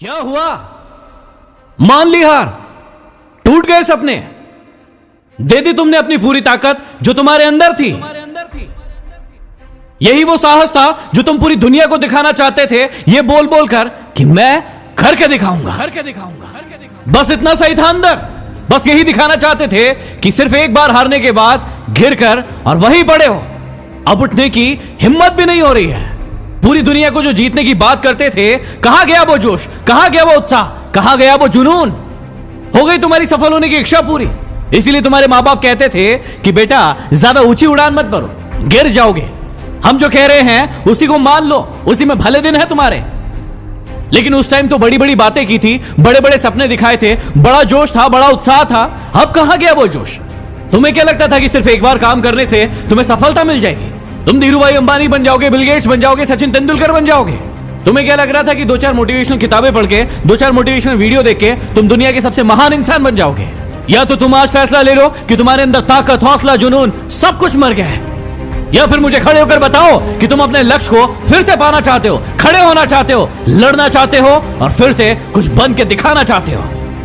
क्या हुआ? मान ली हार, टूट गए सपने, दे दी तुमने अपनी पूरी ताकत जो तुम्हारे अंदर थी। यही वो साहस था जो तुम पूरी दुनिया को दिखाना चाहते थे, ये बोल बोल कर कि मैं करके दिखाऊंगा। बस इतना सही था अंदर, बस यही दिखाना चाहते थे कि सिर्फ एक बार हारने के बाद गिरकर और वहीं पड़े हो। अब उठने की हिम्मत भी नहीं हो रही है। पूरी दुनिया को जो जीतने की बात करते थे, कहां गया वो जोश, कहां गया वो उत्साह, कहां गया वो जुनून? हो गई तुम्हारी सफल होने की इच्छा पूरी। इसीलिए तुम्हारे मां बाप कहते थे कि बेटा ज्यादा ऊंची उड़ान मत भरो, गिर जाओगे। हम जो कह रहे हैं उसी को मान लो, उसी में भले दिन है तुम्हारे। लेकिन उस टाइम तो बड़ी बड़ी बातें की थी, बड़े बड़े सपने दिखाए थे, बड़ा जोश था, बड़ा उत्साह था। अब कहां गया वो जोश? तुम्हें क्या लगता था कि सिर्फ एक बार काम करने से तुम्हें सफलता मिल जाएगी? तुम धीरूभाई अंबानी बन जाओगे, बिल गेट्स बन जाओगे, सचिन तेंदुलकर बन जाओगे? तुम्हें क्या लग रहा था कि दो चार मोटिवेशनल किताबें पढ़ के, दो चार मोटिवेशनल वीडियो देख के तुम दुनिया के सबसे महान इंसान बन जाओगे? या तो तुम आज फैसला ले लो कि तुम्हारे अंदर ताकत, हौसला, जुनून सब कुछ मर गया है, या फिर मुझे खड़े होकर बताओ कि तुम अपने लक्ष्य को फिर से पाना चाहते हो, खड़े होना चाहते हो, लड़ना चाहते हो और फिर से कुछ बन के दिखाना चाहते हो।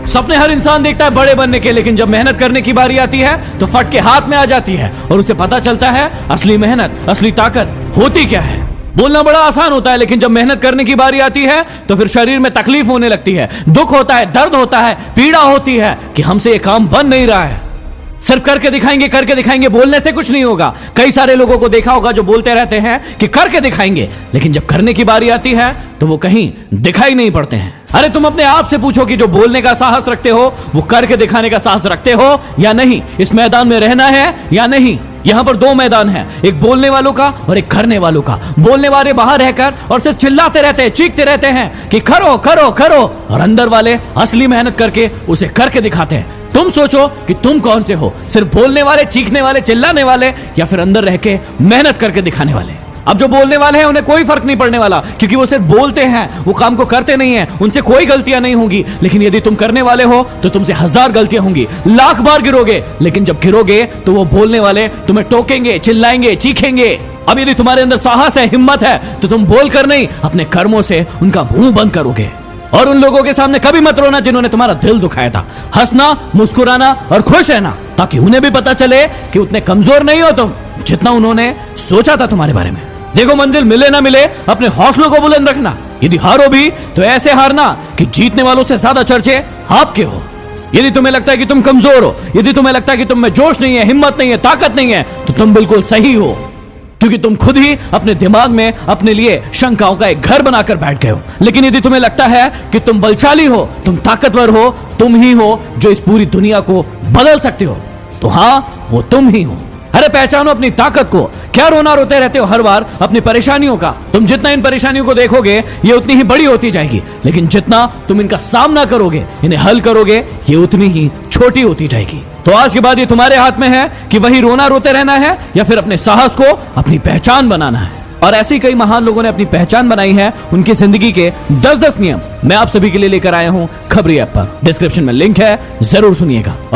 सपने हर इंसान देखता है बड़े बनने के, लेकिन जब मेहनत करने की बारी आती है तो फट के हाथ में आ जाती है और उसे पता चलता है असली मेहनत, असली ताकत होती क्या है। बोलना बड़ा आसान होता है, लेकिन जब मेहनत करने की बारी आती है तो फिर शरीर में तकलीफ होने लगती है, दुख होता है, दर्द होता है, पीड़ा होती है कि हमसे ये काम बन नहीं रहा है। सिर्फ करके दिखाएंगे बोलने से कुछ नहीं होगा। कई सारे लोगों को देखा होगा जो बोलते रहते हैं कि करके दिखाएंगे, लेकिन जब करने की बारी आती है तो वो कहीं दिखाई नहीं पड़ते हैं। अरे तुम अपने आप से पूछो कि जो बोलने का साहस रखते हो वो करके दिखाने का साहस रखते हो या नहीं? इस मैदान में रहना है या नहीं? यहां पर दो मैदान है, एक बोलने वालों का और एक करने वालों का। बोलने वाले बाहर रहकर और सिर्फ चिल्लाते रहते हैं, चीखते रहते हैं कि करो करो करो, और अंदर वाले असली मेहनत करके उसे करके दिखाते हैं। तुम सोचो कि तुम कौन से हो, सिर्फ बोलने वाले, चीखने वाले, चिल्लाने वाले, या फिर अंदर रह के मेहनत करके दिखाने वाले? अब जो बोलने वाले हैं उन्हें कोई फर्क नहीं पड़ने वाला, क्योंकि वो सिर्फ बोलते हैं, वो काम को करते नहीं हैं, उनसे कोई गलतियां नहीं होंगी। लेकिन यदि तुम करने वाले हो तो तुमसे 1000 गलतियां होंगी, लाख बार गिरोगे, लेकिन जब गिरोगे तो वो बोलने वाले तुम्हें टोकेंगे, चिल्लाएंगे, चीखेंगे। अब यदि तुम्हारे अंदर साहस है, हिम्मत है, तो तुम बोलकर नहीं, अपने कर्मों से उनका मुंह बंद करोगे। और उन लोगों के सामने कभी मत रोना जिन्होंने तुम्हारा दिल दुखाया था। हंसना, मुस्कुराना और खुश रहना, ताकि उन्हें भी पता चले कि उतने कमजोर नहीं हो तुम जितना उन्होंने सोचा था तुम्हारे बारे में। देखो, मंजिल मिले ना मिले, अपने हौसलों को बुलंद रखना। यदि हारो भी तो ऐसे हारना कि जीतने वालों से ज्यादा चर्चे आपके हो। यदि तुम्हें लगता है कि तुम कमजोर हो, यदि तुम्हें लगता है कि तुम में जोश नहीं है, हिम्मत नहीं है, ताकत नहीं है, तो तुम बिल्कुल सही हो, क्योंकि तुम खुद ही अपने दिमाग में अपने लिए शंकाओं का एक घर बनाकर बैठ गए हो। लेकिन यदि तुम्हें लगता है कि तुम बलशाली हो, तुम ताकतवर हो, तुम ही हो जो इस पूरी दुनिया को बदल सकते हो, तो हां, वो तुम ही हो। अरे पहचानो अपनी ताकत को। क्या रोना रोते रहते हो हर बार अपनी परेशानियों का? तुम जितना इन परेशानियों को देखोगे ये उतनी ही बड़ी होती जाएगी, लेकिन जितना तुम इनका सामना करोगे, इन्हें हल करोगे, ये उतनी ही छोटी होती जाएगी। तो आज के बाद ये तुम्हारे हाथ में है कि वही रोना रोते रहना है या फिर अपने साहस को अपनी पहचान बनाना है। और ऐसे ही कई महान लोगों ने अपनी पहचान बनाई है। उनकी जिंदगी के 10-10 नियम मैं आप सभी के लिए लेकर आया हूं खबरी ऐप पर। डिस्क्रिप्शन में लिंक है, जरूर सुनिएगा।